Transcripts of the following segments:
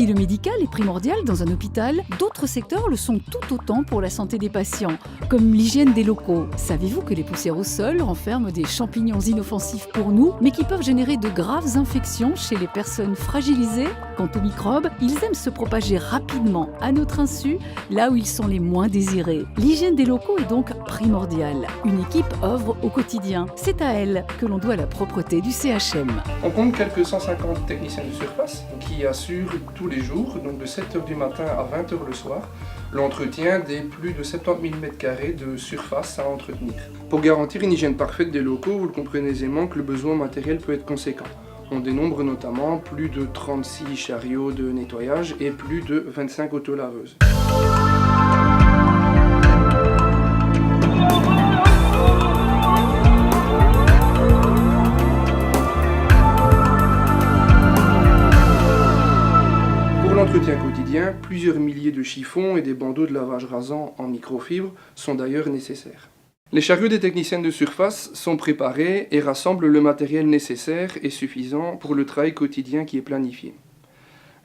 Si le médical est primordial dans un hôpital, d'autres secteurs le sont tout autant pour la santé des patients, comme l'hygiène des locaux. Savez-vous que les poussières au sol renferment des champignons inoffensifs pour nous, mais qui peuvent générer de graves infections chez les personnes fragilisées? Quant aux microbes, ils aiment se propager rapidement à notre insu, là où ils sont les moins désirés. L'hygiène des locaux est donc primordiale. Une équipe œuvre au quotidien. C'est à elle que l'on doit la propreté du CHM. On compte quelques 150 techniciens de surface qui assurent tous les jours, donc de 7h du matin à 20h le soir, l'entretien des plus de 70 000 m² de surface à entretenir. Pour garantir une hygiène parfaite des locaux, vous le comprenez aisément que le besoin matériel peut être conséquent. On dénombre notamment plus de 36 chariots de nettoyage et plus de 25 autolaveuses. Pour l'entretien quotidien, plusieurs milliers de chiffons et des bandeaux de lavage rasant en microfibre sont d'ailleurs nécessaires. Les chariots des techniciens de surface sont préparés et rassemblent le matériel nécessaire et suffisant pour le travail quotidien qui est planifié.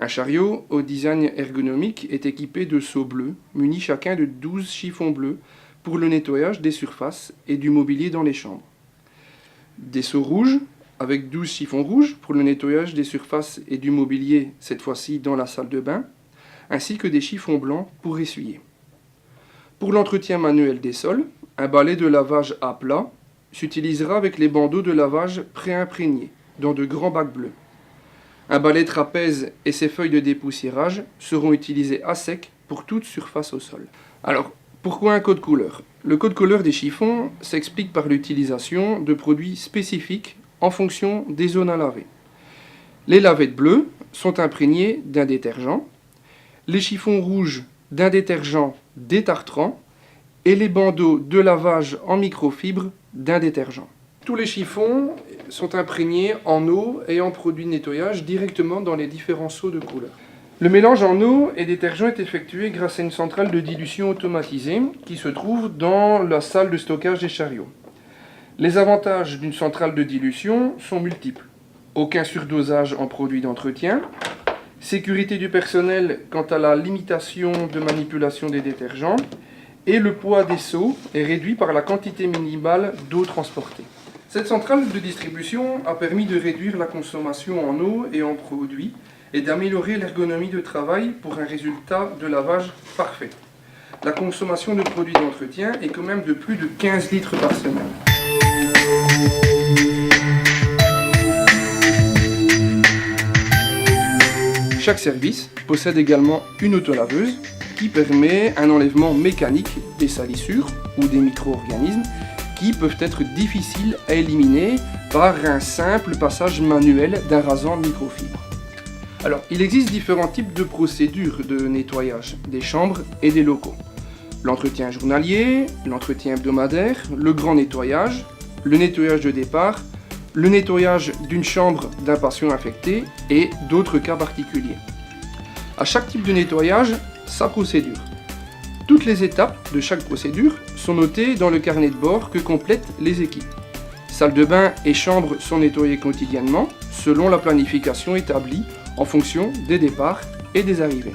Un chariot au design ergonomique est équipé de seaux bleus, munis chacun de 12 chiffons bleus pour le nettoyage des surfaces et du mobilier dans les chambres. Des seaux rouges avec 12 chiffons rouges pour le nettoyage des surfaces et du mobilier, cette fois-ci dans la salle de bain, ainsi que des chiffons blancs pour essuyer. Pour l'entretien manuel des sols, un balai de lavage à plat s'utilisera avec les bandeaux de lavage pré-imprégnés dans de grands bacs bleus. Un balai trapèze et ses feuilles de dépoussiérage seront utilisés à sec pour toute surface au sol. Alors, pourquoi un code couleur? Le code couleur des chiffons s'explique par l'utilisation de produits spécifiques en fonction des zones à laver. Les lavettes bleues sont imprégnées d'un détergent, les chiffons rouges d'un détergent détartrant et les bandeaux de lavage en microfibre d'un détergent. Tous les chiffons sont imprégnés en eau et en produits de nettoyage directement dans les différents seaux de couleur. Le mélange en eau et détergent est effectué grâce à une centrale de dilution automatisée qui se trouve dans la salle de stockage des chariots. Les avantages d'une centrale de dilution sont multiples. Aucun surdosage en produits d'entretien, sécurité du personnel quant à la limitation de manipulation des détergents, et le poids des seaux est réduit par la quantité minimale d'eau transportée. Cette centrale de distribution a permis de réduire la consommation en eau et en produits et d'améliorer l'ergonomie de travail pour un résultat de lavage parfait. La consommation de produits d'entretien est quand même de plus de 15 litres par semaine. Chaque service possède également une autolaveuse qui permet un enlèvement mécanique des salissures ou des micro-organismes qui peuvent être difficiles à éliminer par un simple passage manuel d'un rasant microfibre. Alors, il existe différents types de procédures de nettoyage des chambres et des locaux. L'entretien journalier, l'entretien hebdomadaire, le grand nettoyage, le nettoyage de départ, le nettoyage d'une chambre d'un patient infecté et d'autres cas particuliers. À chaque type de nettoyage, sa procédure. Toutes les étapes de chaque procédure sont notées dans le carnet de bord que complètent les équipes. Salle de bain et chambre sont nettoyées quotidiennement selon la planification établie en fonction des départs et des arrivées.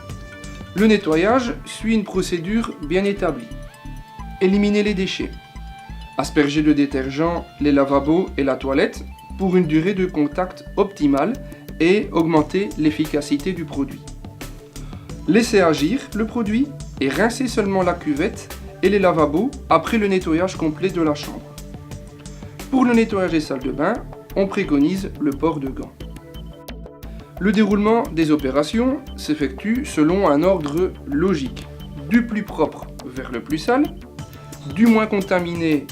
Le nettoyage suit une procédure bien établie. Éliminer les déchets. Asperger de détergent les lavabos et la toilette pour une durée de contact optimale et augmenter l'efficacité du produit. Laisser agir le produit et rincer seulement la cuvette et les lavabos après le nettoyage complet de la chambre. Pour le nettoyage des salles de bain, on préconise le port de gants. Le déroulement des opérations s'effectue selon un ordre logique, du plus propre vers le plus sale, du moins contaminé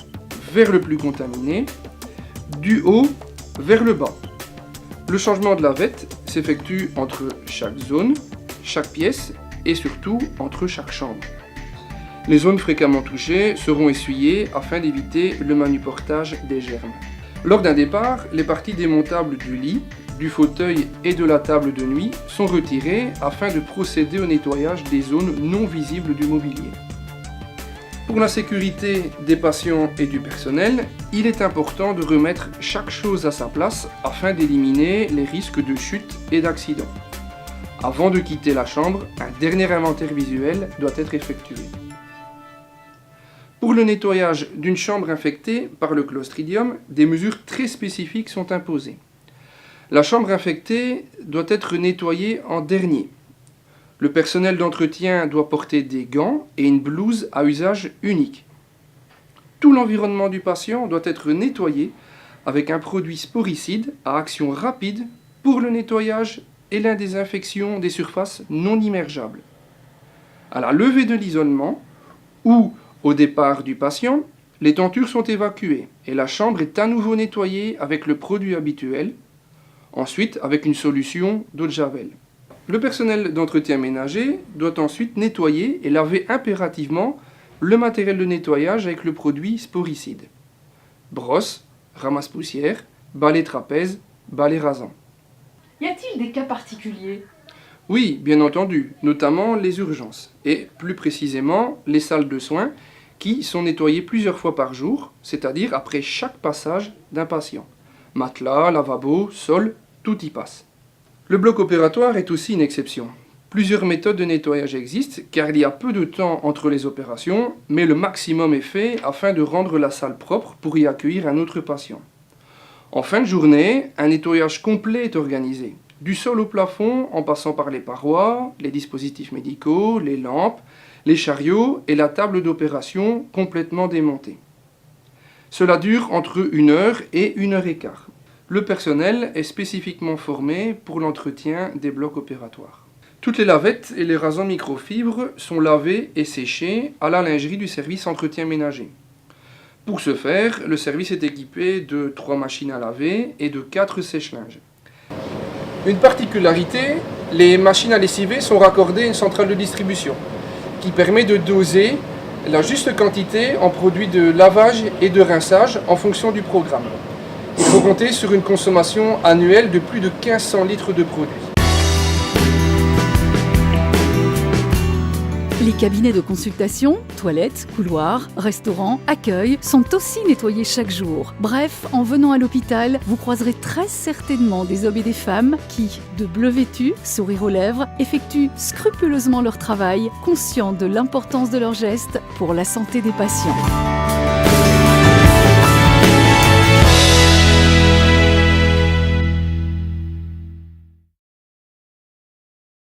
vers le plus contaminé, du haut vers le bas. Le changement de lavette s'effectue entre chaque zone, chaque pièce et surtout entre chaque chambre. Les zones fréquemment touchées seront essuyées afin d'éviter le manuportage des germes. Lors d'un départ, les parties démontables du lit, du fauteuil et de la table de nuit sont retirées afin de procéder au nettoyage des zones non visibles du mobilier. Pour la sécurité des patients et du personnel, il est important de remettre chaque chose à sa place afin d'éliminer les risques de chute et d'accident. Avant de quitter la chambre, un dernier inventaire visuel doit être effectué. Pour le nettoyage d'une chambre infectée par le Clostridium, des mesures très spécifiques sont imposées. La chambre infectée doit être nettoyée en dernier. Le personnel d'entretien doit porter des gants et une blouse à usage unique. Tout l'environnement du patient doit être nettoyé avec un produit sporicide à action rapide pour le nettoyage et la désinfection des surfaces non immergeables. À la levée de l'isolement ou au départ du patient, les tentures sont évacuées et la chambre est à nouveau nettoyée avec le produit habituel, ensuite avec une solution d'eau de javel. Le personnel d'entretien ménager doit ensuite nettoyer et laver impérativement le matériel de nettoyage avec le produit sporicide. Brosse, ramasse-poussière, balai trapèze, balai rasant. Y a-t-il des cas particuliers ? Oui, bien entendu, notamment les urgences, et plus précisément les salles de soins qui sont nettoyées plusieurs fois par jour, c'est-à-dire après chaque passage d'un patient. Matelas, lavabo, sol, tout y passe. Le bloc opératoire est aussi une exception. Plusieurs méthodes de nettoyage existent car il y a peu de temps entre les opérations, mais le maximum est fait afin de rendre la salle propre pour y accueillir un autre patient. En fin de journée, un nettoyage complet est organisé. Du sol au plafond, en passant par les parois, les dispositifs médicaux, les lampes, les chariots et la table d'opération complètement démontée. Cela dure entre 1 heure et 1 heure et quart. Le personnel est spécifiquement formé pour l'entretien des blocs opératoires. Toutes les lavettes et les rasants microfibres sont lavés et séchés à la lingerie du service entretien ménager. Pour ce faire, le service est équipé de 3 machines à laver et de 4 sèche-linges. Une particularité, les machines à lessiver sont raccordées à une centrale de distribution qui permet de doser la juste quantité en produits de lavage et de rinçage en fonction du programme. Il faut compter sur une consommation annuelle de plus de 1500 litres de produits. Les cabinets de consultation, toilettes, couloirs, restaurants, accueils sont aussi nettoyés chaque jour. Bref, en venant à l'hôpital, vous croiserez très certainement des hommes et des femmes qui, de bleu vêtus, sourire aux lèvres, effectuent scrupuleusement leur travail, conscients de l'importance de leurs gestes pour la santé des patients.